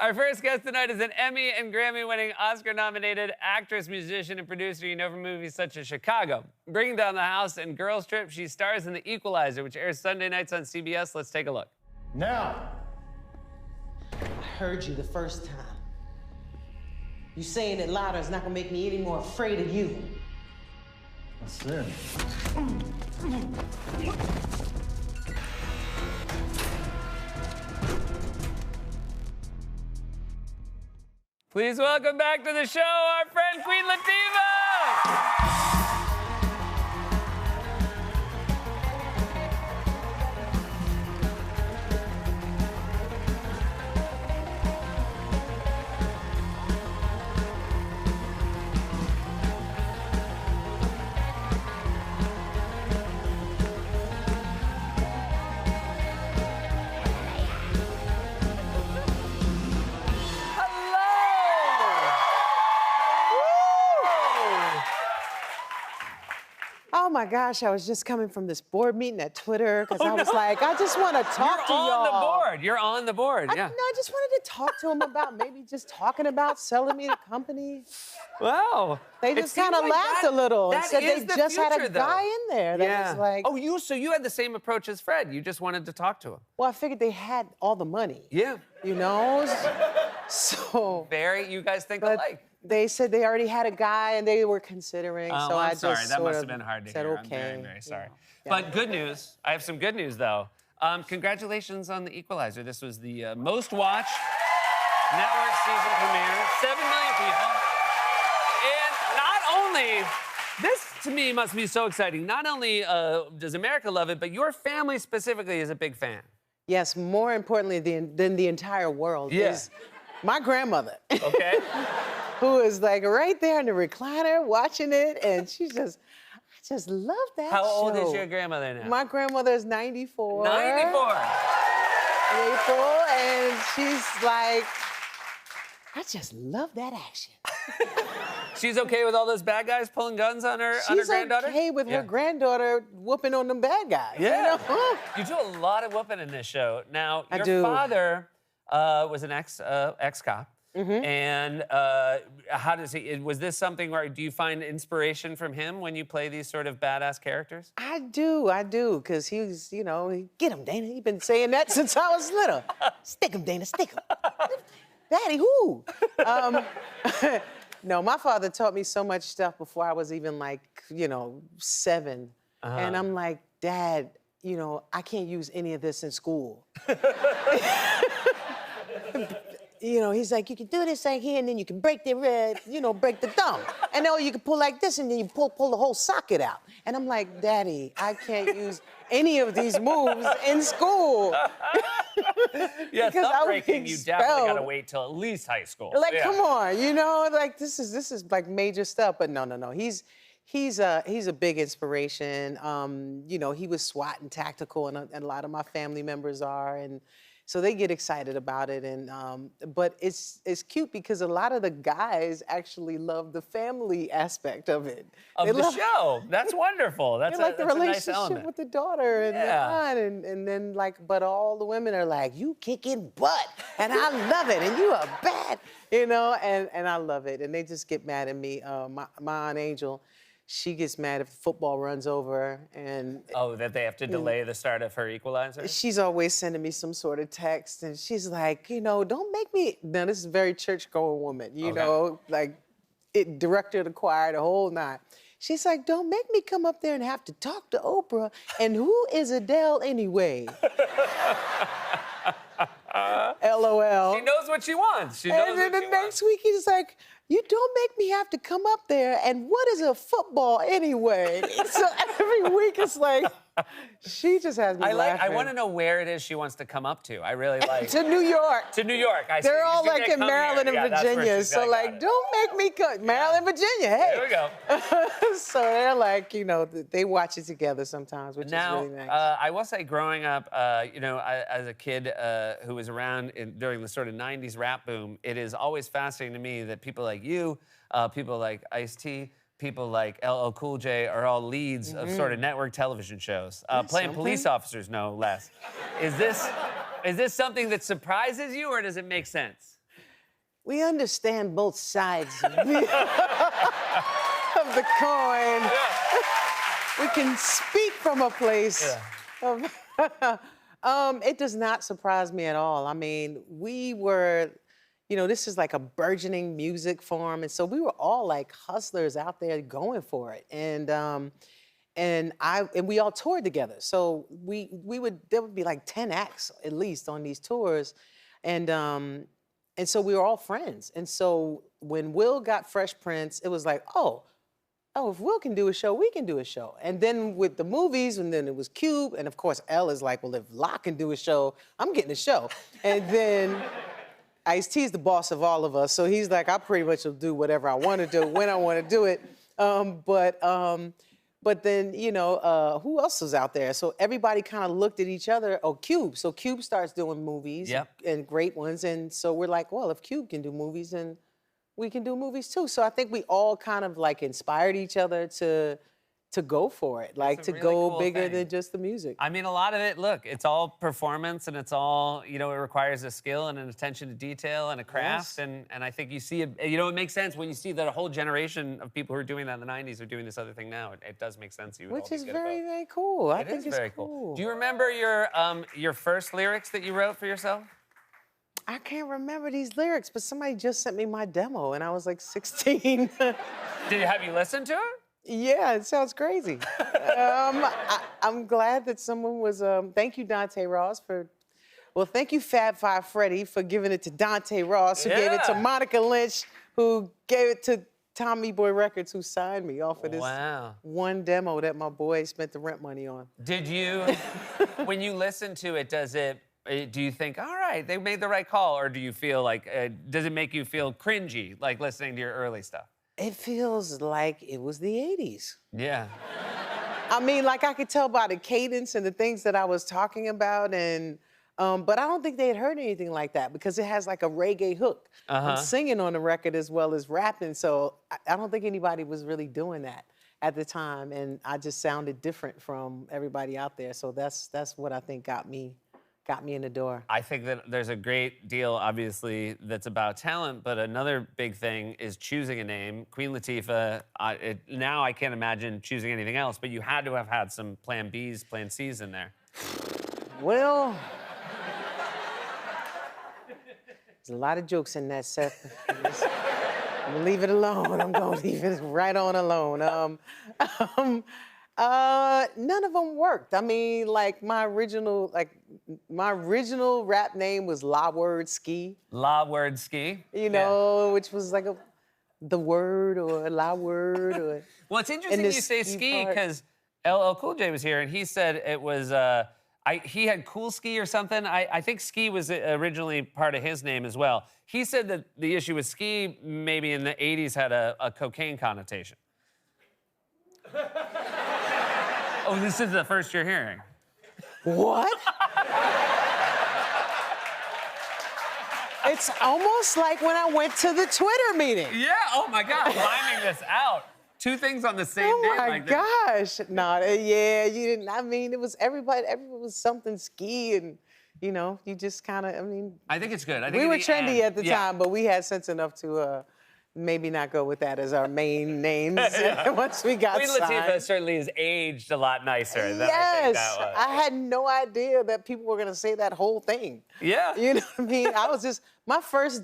Our first guest tonight is an Emmy and Grammy-winning, Oscar-nominated actress, musician, and producer you know from movies such as Chicago. Bringing Down the House and Girls Trip, she stars in The Equalizer, which airs Sunday nights on CBS. Let's take a look. Now. I heard you the first time. You saying it louder is not gonna make me any more afraid of you. What's this? Please welcome back to the show our friend Queen Latifah! Oh my gosh, I was just coming from this board meeting at Twitter because I was like, I just want to talk to y'all. You're on the board. You're on the board, yeah. No, I just wanted to talk to him about maybe just talking about selling me the company. Wow. They just kind of laughed a little and said they just had a though. guy in there that was like... Oh, so you had the same approach as Fred. You just wanted to talk to him. Well, I figured they had all the money. Yeah. You know? So... You guys think alike. They said they already had a guy and they were considering, so I just sorry. That must have sort been of hard to said, hear. okay. I'm very, very sorry. Yeah. But good news. I have some good news, though. Congratulations on The Equalizer. This was the most watched network season premiere. 7 million people. And not only, this to me must be so exciting. Not only does America love it, but your family specifically is a big fan. Yes, more importantly than the entire world is my grandmother. Okay. Who is like right there in the recliner watching it, and I just love that How show. old is your grandmother now? My grandmother is 94. 94. April, and she's like, I just love that action. She's okay with all those bad guys pulling guns on her granddaughter? She's okay with her granddaughter whooping on them bad guys. Yeah. You know? You do a lot of whooping in this show. Now, I your do. father was an ex-cop. Mm-hmm. And how does he? Was this something where do you find inspiration from him when you play these sort of badass characters? I do, because he's, get him, Dana. He's been saying that since I was little. Stick him, Dana, stick him. Daddy, who? No, my father taught me so much stuff before I was even like, 7. And I'm like, Dad, I can't use any of this in school. He's like, you can do this right here, and then you can break the break the thumb. And then you can pull like this, and then you pull the whole socket out. And I'm like, Daddy, I can't use any of these moves in school. Yeah, because thumb breaking, you definitely gotta wait till at least high school. Like, come on, like this is like major stuff. But no, he's a big inspiration. He was SWAT and tactical, and a lot of my family members are, and so they get excited about it. And but it's cute because a lot of the guys actually love the family aspect of it. Of the show. That's wonderful. That's like the that's a nice relationship element. with the daughter and the aunt, and then but all the women are like, you kicking butt, and I love it, and you are bad, and I love it, and they just get mad at me. My Aunt Angel, she gets mad if football runs over, and that they have to delay the start of her Equalizer? she's always sending me some sort of text, and she's like, don't make me. Now this is a very church-going woman, like director of the choir, the whole nine. She's like, don't make me come up there and have to talk to Oprah. And who is Adele anyway? LOL. She knows what she wants. And then the next week he's like, you don't make me have to come up there, and what is a football anyway? So every week it's like, she just has me laughing. I want to know where it is she wants to come up to. I really like... To New York. To New York, I see. They're all like in Maryland and Virginia, so like, don't make me come. Maryland, Virginia, hey. There we go. So they're like, they watch it together sometimes, which is really nice. I will say, growing up, as a kid who was around during the sort of 90s rap boom, it is always fascinating to me that people like you, people like Ice-T, people like LL Cool J are all leads of sort of network television shows, playing police officers, no less. Is this something that surprises you, or does it make sense? we understand both sides of the coin. We can speak from a place of. It does not surprise me at all. I mean, we were, this is like a burgeoning music form, and so we were all like hustlers out there going for it, and we all toured together. So there would be like 10 acts at least on these tours, and so we were all friends. And so when Will got Fresh Prince, it was like, oh, if Will can do a show, we can do a show. And then with the movies, and then it was Cube, and of course Elle is like, well, if Locke can do a show, I'm getting a show. And then Ice-T is the boss of all of us, so he's like, I pretty much will do whatever I want to do when I want to do it. But then, who else was out there? So everybody kind of looked at each other. Oh, Cube. So Cube starts doing movies and great ones. And so we're like, well, if Cube can do movies, then we can do movies too. So I think we all kind of like inspired each other to go for it, like to really go cool bigger thing. than just the music. I mean, a lot of it, look, it's all performance and it's all, it requires a skill and an attention to detail and a craft. Yes. And I think you see, it makes sense when you see that a whole generation of people who are doing that in the 90s are doing this other thing now. It does make sense. You would Which all be is good very, about. very cool. I It think is it's very cool. Do you remember your first lyrics that you wrote for yourself? I can't remember these lyrics, but somebody just sent me my demo, and I was like 16. Have you listened to it? Yeah, it sounds crazy. I'm glad that someone was. Thank you, Dante Ross, thank you, Fab Five Freddy, for giving it to Dante Ross, who gave it to Monica Lynch, who gave it to Tommy Boy Records, who signed me off of this one demo that my boy spent the rent money on. Did you, when you listen to it, do you think, all right, they made the right call, or do you feel like, does it make you feel cringy, like listening to your early stuff? It feels like it was the 80s. Yeah. I mean, like I could tell by the cadence and the things that I was talking about, and but I don't think they had heard anything like that because it has like a reggae hook. I'm singing on the record as well as rapping, so I don't think anybody was really doing that at the time, and I just sounded different from everybody out there. So that's what I think got me in the door. I think that there's a great deal, obviously, that's about talent, but another big thing is choosing a name. Queen Latifah, now I can't imagine choosing anything else, but you had to have had some plan Bs, plan Cs in there. Well, there's a lot of jokes in that, Seth. I'm gonna leave it alone. I'm gonna leave it right on alone. None of them worked. I mean, like my original rap name was La Word Ski. La Word Ski. Which was like the word or La Word or. Well, it's interesting you say ski because LL Cool J was here and he said it was he had Cool Ski or something. I think ski was originally part of his name as well. He said that the issue with ski maybe in the 80s had a cocaine connotation. Oh, this is the first you're hearing. What? It's almost like when I went to the Twitter meeting. Yeah, oh my God, rhyming this out. Two things on the same day. Oh my gosh. No, yeah, you didn't. I mean, it was everybody was something ski and, you just kind of, I think it's good. I think we were trendy at the time, but we had sense enough to maybe not go with that as our main names once we got Queen signed. Latifah certainly has aged a lot nicer than I Yes, think that was. I had no idea that people were gonna say that whole thing. Yeah. You know what I mean? I was just, my first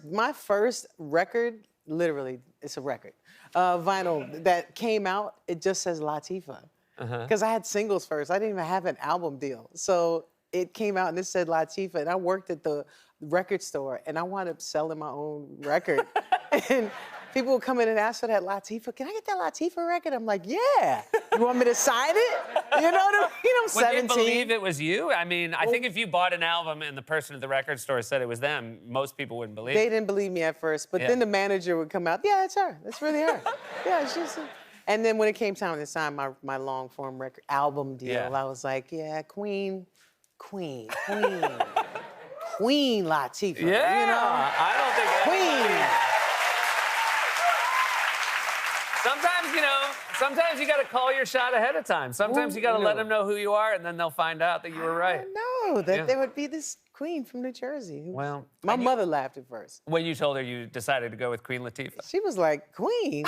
record, literally, it's a record, vinyl that came out, it just says Latifah. Because I had singles first. I didn't even have an album deal. So it came out and it said Latifah, and I worked at the record store, and I wound up selling my own record. And people would come in and ask for that Latifah. Can I get that Latifah record? I'm like, yeah. You want me to sign it? You know what I mean? I'm 17. Would they believe it was you? I mean, I think if you bought an album and the person at the record store said it was them, most people wouldn't believe They it. didn't believe me at first, but then the manager would come out, yeah, it's her. It's really her. Yeah, she's. And then when it came time to sign my long form record album deal, I was like, yeah, Queen Latifah. Yeah, I don't think Queen. Sometimes you got to call your shot ahead of time. Sometimes you got to let them know who you are, and then they'll find out that you were right. No, that there would be this Queen from New Jersey. Well, My mother laughed at first. when you told her you decided to go with Queen Latifah. She was like, Queen?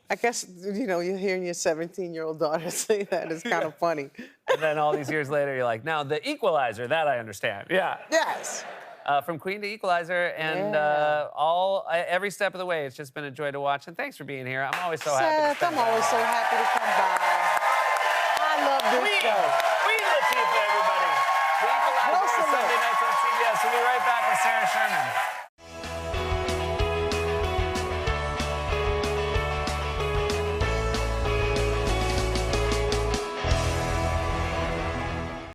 I guess, you know, you're hearing your 17-year-old daughter say that is kind of funny. And then all these years later, you're like, now the Equalizer, that I understand. Yeah. Yes. From Queen to Equalizer, and every step of the way, it's just been a joy to watch. And thanks for being here. I'm always so happy to Seth, spend I'm time always with so you. happy to come by. I love this Queen, show. Queen Latifah, everybody. The Equalizer Close is enough. Sunday nights on CBS. We'll be right back with Sarah Shaw.